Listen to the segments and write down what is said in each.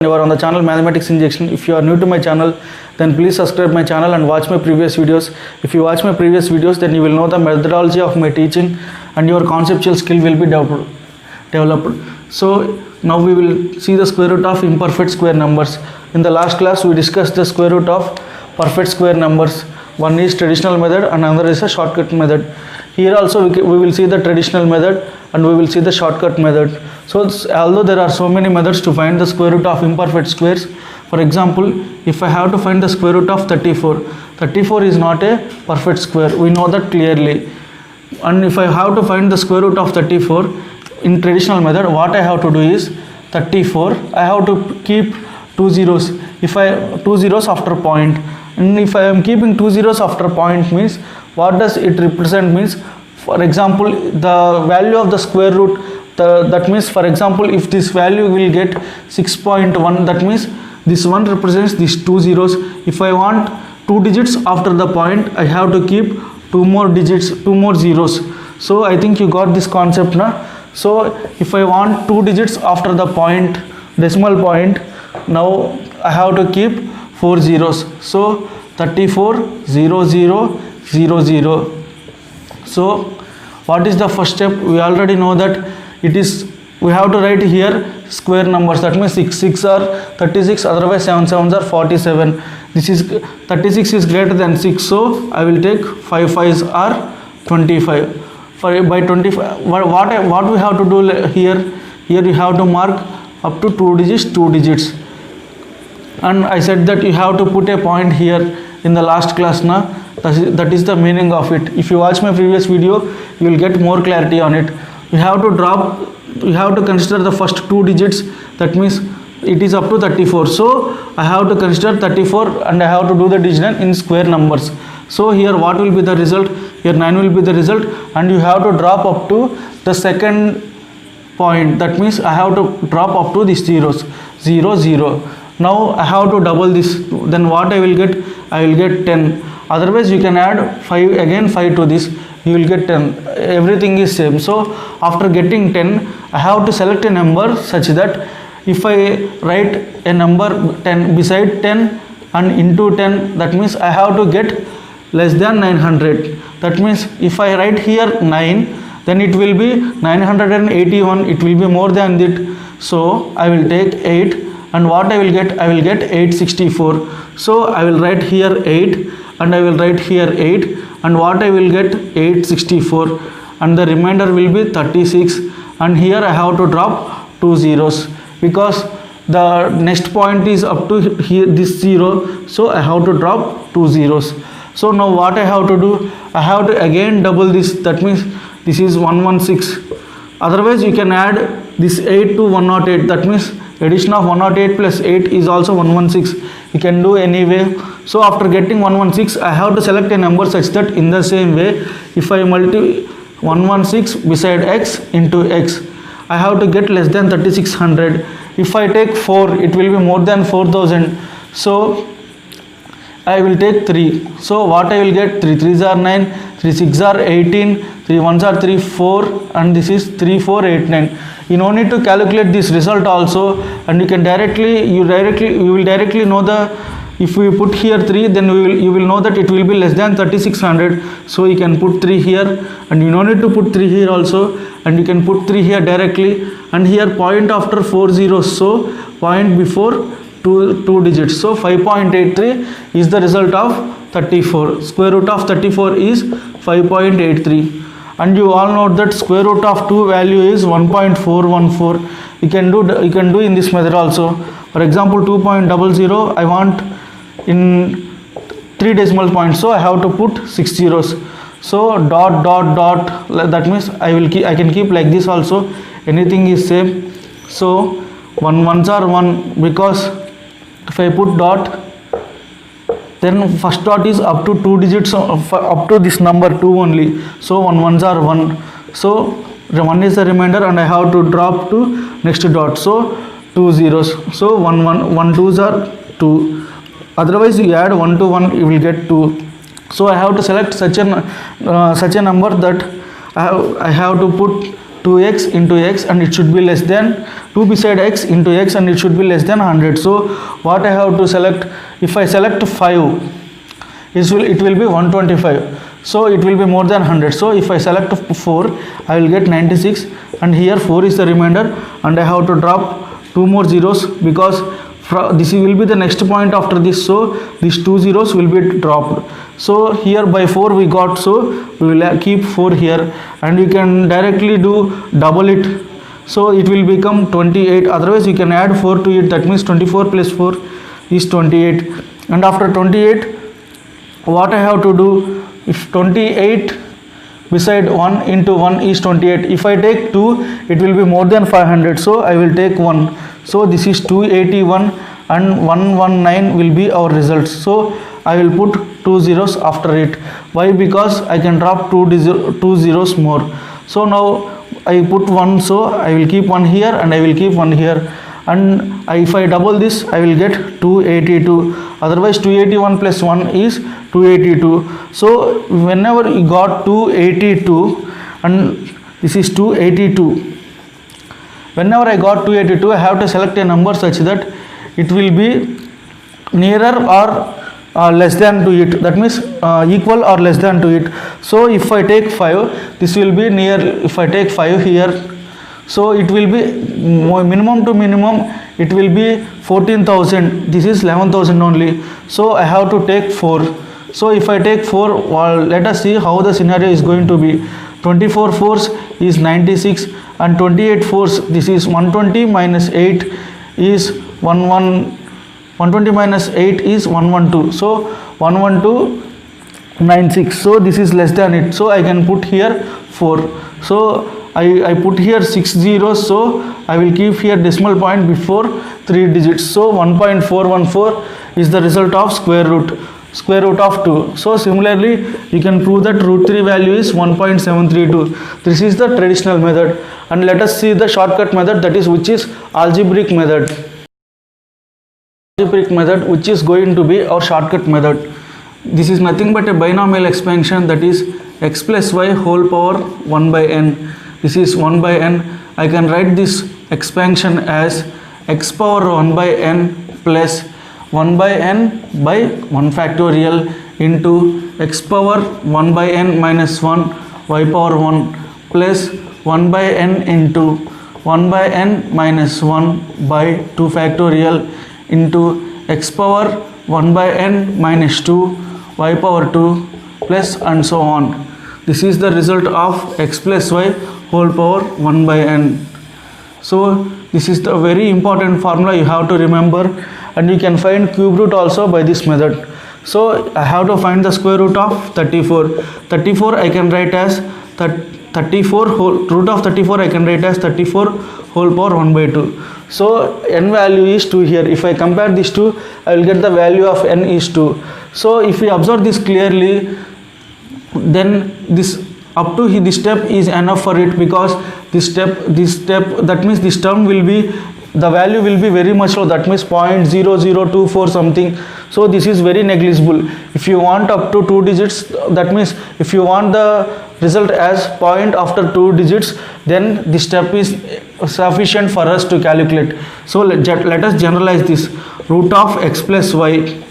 You are on the channel Mathematics Injection. If you are new to my channel, then please subscribe my channel and watch my previous videos. If you watch my previous videos, then you will know the methodology of my teaching and your conceptual skill will be developed. So now we will see the square root of imperfect square numbers. In the last class we discussed the square root of perfect square numbers. One is traditional method and another is a shortcut method. Here also we will see the traditional method and we will see the shortcut method. So although there are so many methods to find the square root of imperfect squares, for example, if I have to find the square root of 34, 34 is not a perfect square, we know that clearly. And if I have to find the square root of 34 in traditional method, what I have to do is 34, I have to keep two zeros. Two zeros after point, and if I am keeping two zeros after point means what does it represent means, for example, the value of the square root, that means, for example, if this value will get 6.1, that means this one represents these two zeros. If I want two digits after the point, I have to keep two more digits, two more zeros. So I think you got this concept now. So if I want two digits after the point, decimal point, now I have to keep four zeros. So 34 0 0 0 0. So what is the first step? We already know that we have to write here square numbers, that means 6 are 36, otherwise 7 7s are 47. This is 36 is greater than 6, so I will take 5 5s are 25. By 25, what we have to do here we have to mark up to two digits, and I said that you have to put a point here in the last class now. That is the meaning of it. If you watch my previous video, you will get more clarity on it. You have to consider the first two digits, that means it is up to 34. So I have to consider 34 and I have to do the division in square numbers. So here what will be the result? Here 9 will be the result, and you have to drop up to the second point, that means I have to drop up to these zeros, 0 0. Now I have to double this, then what I will get? I will get 10. Otherwise you can add 5 to this, you will get 10. Everything is same. So after getting 10, I have to select a number such that if I write a number 10 beside 10 and into 10, that means I have to get less than 900. That means if I write here 9, then it will be 981, it will be more than that. So I will take 8, and what I will get? I will get 864. So I will write here 8 and I will write here 8, and what I will get? 864, and the remainder will be 36, and here I have to drop two zeros because the next point is up to here this 0, so I have to drop two zeros. So now what I have to do? I have to again double this, that means this is 116. Otherwise you can add this 8 to 108, that means addition of 108 plus 8 is also 116. You can do anyway. So after getting 116, I have to select a number such that in the same way, if I multiply 116 beside x into x, I have to get less than 3600. If I take 4, it will be more than 4000. So I will take 3. So what I will get? 3 3s are 9, 3 6s are 18, 3 1s are 3 4, and this is 3 4 8 9. You no need to calculate this result also, and you can you will directly know if we put here 3, then you will know that it will be less than 3600. So you can put 3 here, and you no need to put 3 here also, and you can put 3 here directly, and here point after 4 zeros, so point before two digits. So 5.83 is the result of 34. Square root of 34 is 5.83. And you all know that square root of 2 value is 1.414. You can do in this method also. For example, 2.00 I want in 3 decimal points, so I have to put 6 zeros. So dot dot dot, that means I can keep like this also. Anything is same. So 1 1s are 1, because if I put dot, then first dot is up to two digits, up to this number 2 only. So 1 1s are 1. So 1 is the remainder, and I have to drop to next dot. So 2 zeros. So 1 2s are 2. Otherwise you add 1 to 1, you will get 2. So I have to select such a number that I have to put 2x into x and it should be less than 2 beside x into x and it should be less than 100. So what I have to select? If I select 5, it will be 125. So it will be more than 100. So if I select 4, I will get 96 and here 4 is the remainder and I have to drop 2 more zeros because this will be the next point after this, so these 2 zeros will be dropped. So here by 4 we got, so we will keep 4 here and we can directly do double it, so it will become 28. Otherwise you can add 4 to it, that means 24 plus 4 is 28. And after 28, what I have to do? If 28 beside 1 into 1 is 28, if I take 2, it will be more than 500, so I will take 1. So this is 281 and 119 will be our result. So I will put 2 zeros after it. Why? Because I can drop 2 zeros more. So now I put 1, so I will keep 1 here and I will keep 1 here, and if I double this I will get 282. Otherwise 281 plus 1 is 282. So whenever you got 282 and this is 282, whenever I got 282, I have to select a number such that it will be nearer or less than to it, that means equal or less than to it. So if I take 5, this will be near. If I take 5 here, so it will be minimum to minimum, it will be 14,000. This is 11,000 only, so I have to take 4. So if I take 4, well, let us see how the scenario is going to be. 24 fours is 96 and 28 fours, this is 120 minus 8 is 120 minus 8 is 112. So 11296, so this is less than it, so I can put here 4. So I put here 6 zeros, so I will keep here decimal point before 3 digits. So 1.414 is the result of square root of 2. So similarly you can prove that root 3 value is 1.732. This is the traditional method, and let us see the shortcut method, that is which is algebraic method. Which is going to be our shortcut method. This is nothing but a binomial expansion, that is x plus y whole power 1 by n. This is 1 by n. I can write this expansion as x power 1 by n plus 1 by n by 1 factorial into x power 1 by n minus 1 y power 1 plus 1 by n into 1 by n minus 1 by 2 factorial into x power 1 by n minus 2 y power 2 plus and so on. This is the result of x plus y whole power 1 by n. So this is the very important formula you have to remember, and you can find cube root also by this method. So I have to find the square root of 34. 34 I can write as 34 root of 34 I can write as 34 whole power 1 by 2. So n value is 2 here. If I compare these two, I will get the value of n is 2. So if we observe this clearly, then this up to this step is enough for it, because this step that means this term will be, the value will be very much low, that means 0.0024 something. So this is very negligible. If you want up to 2 digits, that means if you want the result as point after 2 digits, then this step is sufficient for us to calculate. So let us generalize this. Root of x plus y,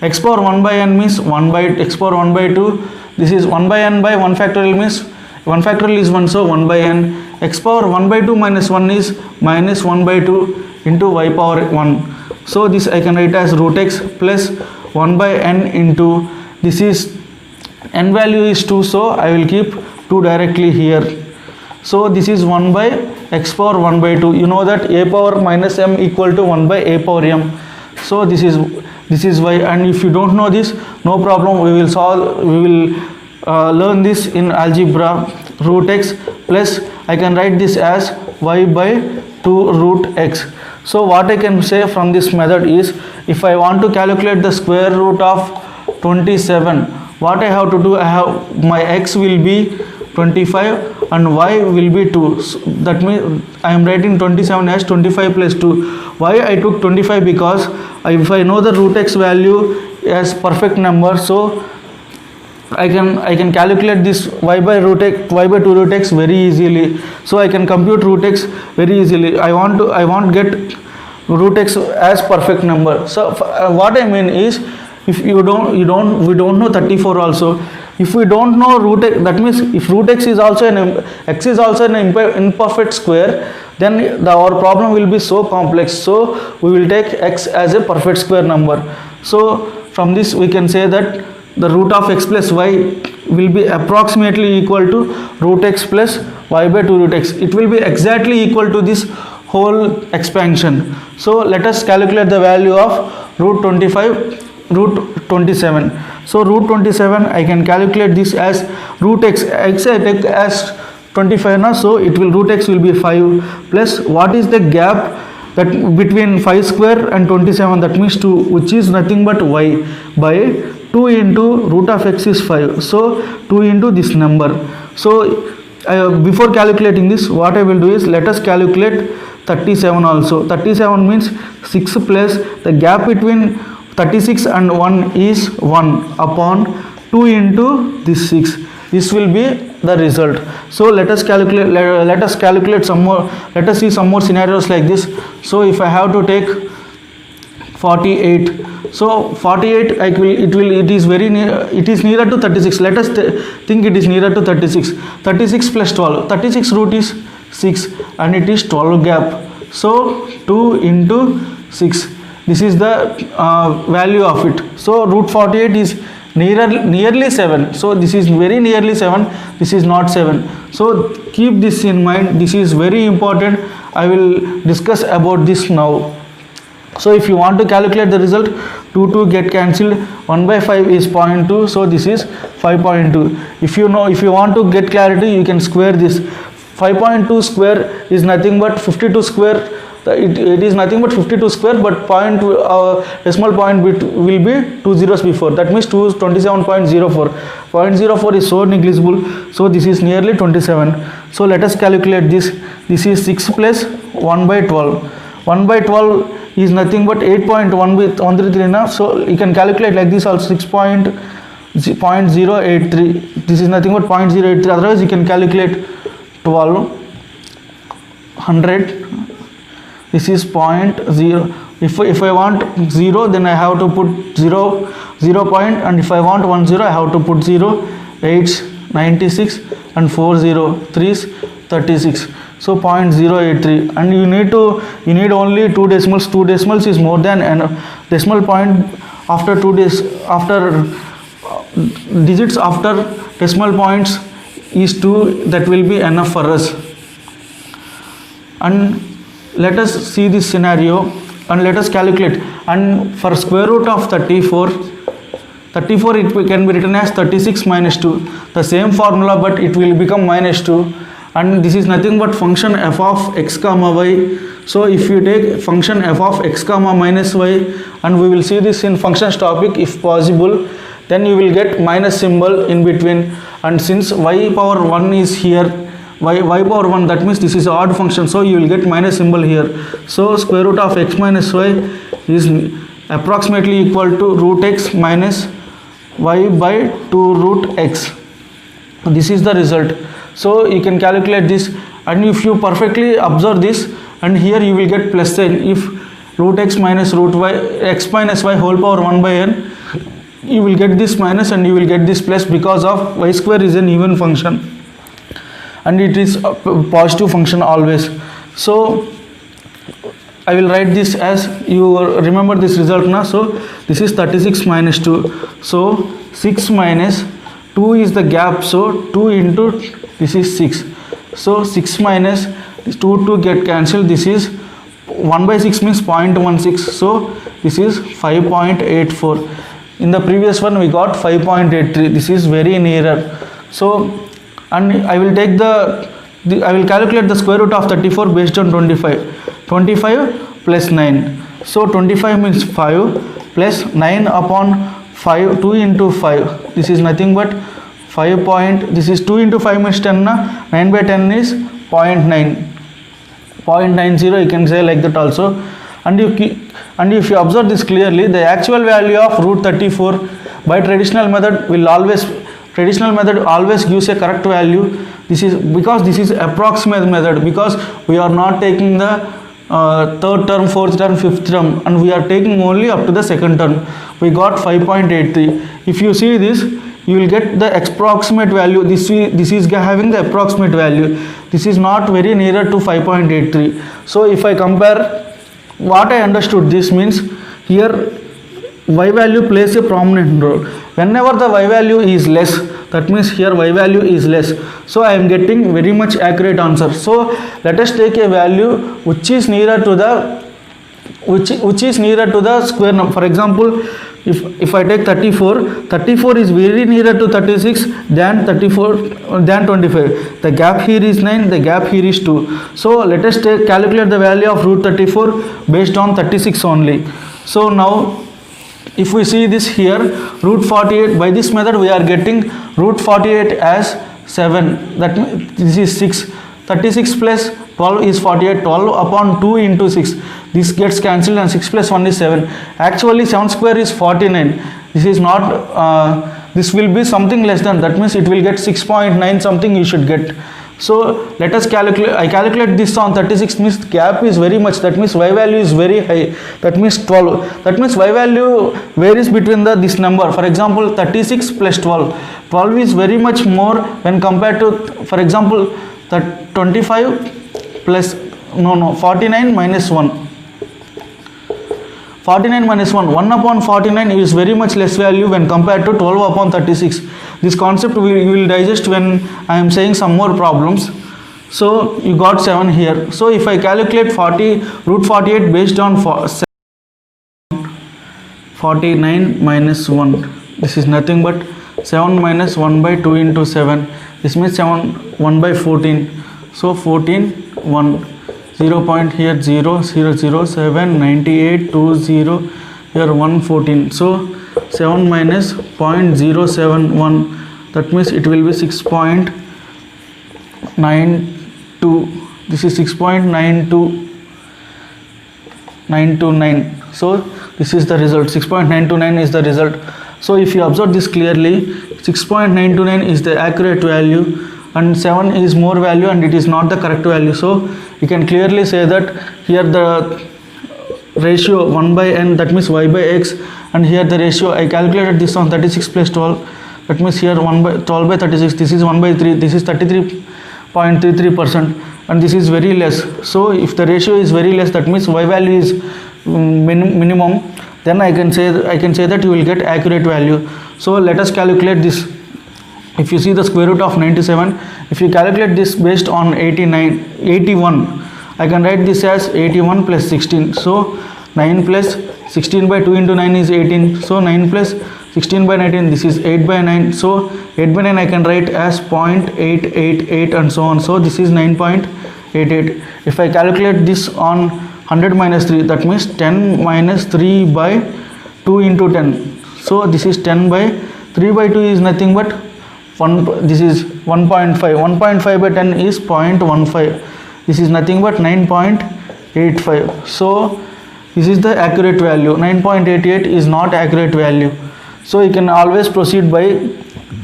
x power 1 by n means 1 by x power 1 by 2. This is 1 by n by 1 factorial means 1 factorial is 1, so 1 by n. X power 1 by 2 minus 1 is minus 1 by 2 into y power 1. So this I can write as root x plus 1 by n into, this is n value is 2, so I will keep 2 directly here. So this is 1 by x power 1 by 2. You know that a power minus m equal to 1 by a power m. So this is y, and if you don't know this, no problem, we will learn this in algebra. Root x plus I can write this as y by 2 root x. So what I can say from this method is, if I want to calculate the square root of 27, what I have to do, my x will be 25 and y will be 2. So that means I am writing 27 as 25 plus 2. Why I took 25? Because if I know the root x value as perfect number, so I can calculate this y by 2 root x very easily. So I can compute root x very easily. I want get root x as perfect number. So what I mean is, if we don't know 34 also. If we don't know root x, that means if root x is also x is also an imperfect square, then our problem will be so complex. So we will take x as a perfect square number. So from this we can say that the root of x plus y will be approximately equal to root x plus y by 2 root x. It will be exactly equal to this whole expansion. So let us calculate the value of root 27. So root 27, I can calculate this as root x I take as 25 now, so it will root x will be 5 plus what is the gap that between 5 square and 27, that means 2, which is nothing but y by 2 into root of x is 5, so 2 into this number. So before calculating this, what I will do is, let us calculate 37 also. 37 means 6 plus the gap between 36 and 1 is 1 upon 2 into this 6. This will be the result. So let us calculate some more. Let us see some more scenarios like this. So if I have to take 48, so 48 it is very near, it is nearer to 36. Let us think it is nearer to 36. 36 plus 12, 36 root is 6 and it is 12 gap, so 2 into 6, this is the value of it. So root 48 is nearly 7, so this is very nearly 7, this is not 7. So keep this in mind, this is very important. I will discuss about this now. So if you want to calculate the result, 2 get cancelled, 1 by 5 is 0.2, so this is 5.2. If you want to get clarity, you can square this. 5.2 square is nothing but 52 square. It is nothing but 52 square, but decimal point bit will be 2 zeros before, that means 27.04. 0.04 is so negligible, so this is nearly 27. So let us calculate this. This is 6 plus 1 by 12. 1 by 12 is nothing but 8.133 now, so you can calculate like this also, 6.083. this is nothing but 0.083. Otherwise you can calculate 1200. This is 0.0. If I want 0, then I have to put 0 point, and if I want 10, I have to put 0. 8 96 and 4 3 36. So 0.083, and you need only 2 decimals. 2 decimals is more than enough. Decimal point after digits after decimal points is 2. That will be enough for us. And let us see this scenario and let us calculate. And for square root of 34, it can be written as 36 minus 2. The same formula, but it will become minus 2. And this is nothing but function f of x comma y. So if you take function f of x comma minus y, and we will see this in functions topic if possible, then you will get minus symbol in between. And since y power 1 is here, y power 1, that means this is odd function, so you will get minus symbol here. So square root of x minus y is approximately equal to root x minus y by 2 root x. This is the result. So you can calculate this, and if you perfectly observe this, and here you will get plus sign. If root x minus root y, x minus y whole power 1 by n, you will get this minus and you will get this plus, because of y square is an even function and it is a positive function always. So I will write this as, you remember this result now. So this is 36 minus 2. So 6 minus 2 is the gap, so 2 into this is 6. So 6 minus this 2 get cancelled. This is 1 by 6 means 0.16, so this is 5.84. In the previous one we got 5.83. This is very nearer. So, and I will take I will calculate the square root of 34 based on 25 plus 9. So 25 means 5 plus 9 upon 5, 2 into 5, this is nothing but 5 point, this is 2 into 5 means 10 na, 9 by 10 is 0.90, you can say like that also. And if you observe this clearly, the actual value of root 34 by traditional method will always traditional method always gives a correct value. This is because this is approximate method, because we are not taking the third term, fourth term, fifth term, and we are taking only up to the second term. We got 5.83. If you see this, you will get the approximate value. This is having the approximate value. This is not very nearer to 5.83. So if I compare, what I understood, this means here y value plays a prominent role. Whenever the y value is less, that means here y value is less, so I am getting very much accurate answer. So let us take a value which is nearer to the square number. For example, if I take 34 is very nearer to 36 than 25. The gap here is 9, the gap here is 2. So let us calculate the value of root 34 based on 36 only. So now if we see this here, root 48, by this method we are getting root 48 as 7. That means this is 6. 36 plus 12 is 48. 12 upon 2 into 6. This gets cancelled and 6 plus 1 is 7. Actually 7 square is 49. This is not, this will be something less than, that means it will get 6.9 something you should get. So let us calculate, I calculate this on 36, means gap is very much, that means y value is very high, that means 12. That means y value varies between this number. For example, 36 plus 12. 12 is very much more when compared to, for example, the 25 plus, 49 minus 1. 49 minus 1, 1 upon 49 is very much less value when compared to 12 upon 36. This concept you will digest when I am saying some more problems. So you got 7 here. So if I calculate root 48 based on 49 minus 1, this is nothing but 7 minus 1 by 2 into 7. This means 1 by 14. So 14, 1. 0 point here 0 0 0 7 98 2 0 here 1 14. So 7 minus 0.071, that means it will be 6.92. This is 6.929. So this is the result. 6.929 is the result. So if you observe this clearly, 6.929 is the accurate value and 7 is more value and it is not the correct value. So you can clearly say that here the ratio 1 by n, that means y by x, and here the ratio I calculated this on 36 plus 12, that means here 1 by 12 by 36, this is 1 by 3, this is 33.33%, and this is very less. So if the ratio is very less, that means y value is minimum, then I can say that you will get accurate value. So let us calculate this. If you see the square root of 97, if you calculate this based on 81, I can write this as 81 plus 16. So 9 plus 16 by 2 into 9 is 18. So 9 plus 16 by 19, this is 8 by 9. So 8 by 9 I can write as 0.888 and so on. So this is 9.88. If I calculate this on 100 minus 3, that means 10 minus 3 by 2 into 10. So this is 10 by 3 by 2 is nothing but this is 1.5. 1.5 by 10 is 0.15. This is nothing but 9.85. So this is the accurate value. 9.88 is not accurate value. So you can always proceed by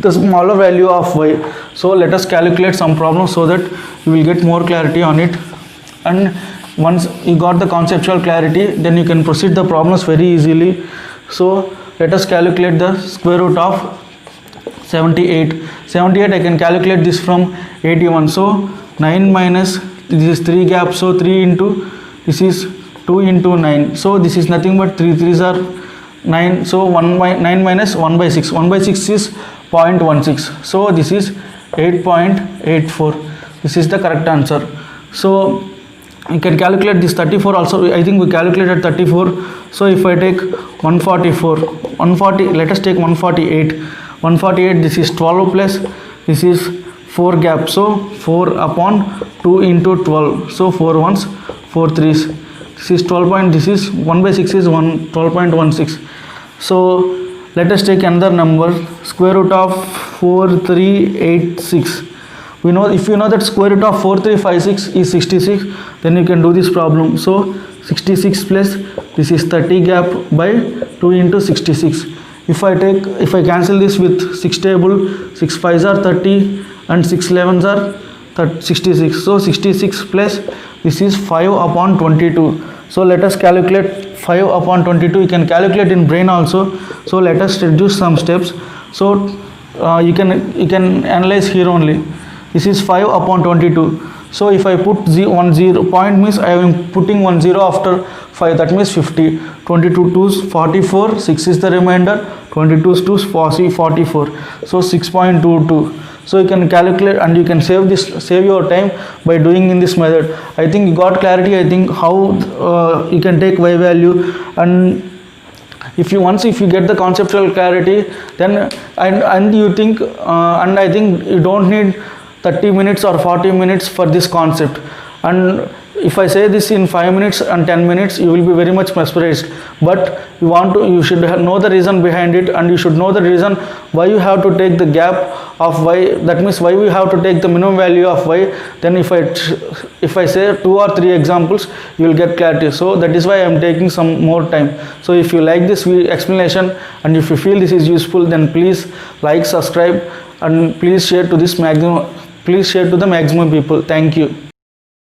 the smaller value of y. So let us calculate some problems so that you will get more clarity on it. And once you got the conceptual clarity, then you can proceed the problems very easily. So let us calculate the square root of 78. I can calculate this from 81. So 9 minus, this is 3 gap, so 3 into, this is 2 into 9. So this is nothing but 3 3s are 9. So 9 minus 1 by 6. 1 by 6 is 0.16. So this is 8.84. This is the correct answer. So you can calculate this 34 also. I think we calculated 34. So if I take 140, let us take 148. 148, this is 12 plus, this is 4 gap. So 4 upon 2 into 12. So 4 ones, 4 threes. This is 12. This is 1 by 6 is 12.16. So let us take another number. Square root of 4386. We know, if you know that square root of 4356 is 66, then you can do this problem. So 66 plus, this is 30 gap by 2 into 66. If I cancel this with 6 table, 6 5s are 30 and 6 11s are 66. So 66 plus this is 5 upon 22. So let us calculate 5 upon 22. You can calculate in brain also. So let us reduce some steps. So you can analyze here only. This is 5 upon 22. So if I put 1 0 point means I am putting 1 0 after 5, that means 50. 22 2s 44, 6 is the remainder, 22 2s 44. So 6.22. So you can calculate and you can save your time by doing in this method. I think you got clarity. I think how you can take y value, and if you get the conceptual clarity, then and you think and I think you don't need 30 minutes or 40 minutes for this concept. And if I say this in 5 minutes and 10 minutes, you will be very much mesmerized. But you should know the reason behind it, and you should know the reason why you have to take the gap of y. That means why we have to take the minimum value of y. Then if I say 2 or 3 examples, you will get clarity. So that is why I am taking some more time. So if you like this explanation and if you feel this is useful, then please like, subscribe, and please share to the maximum people. Thank you.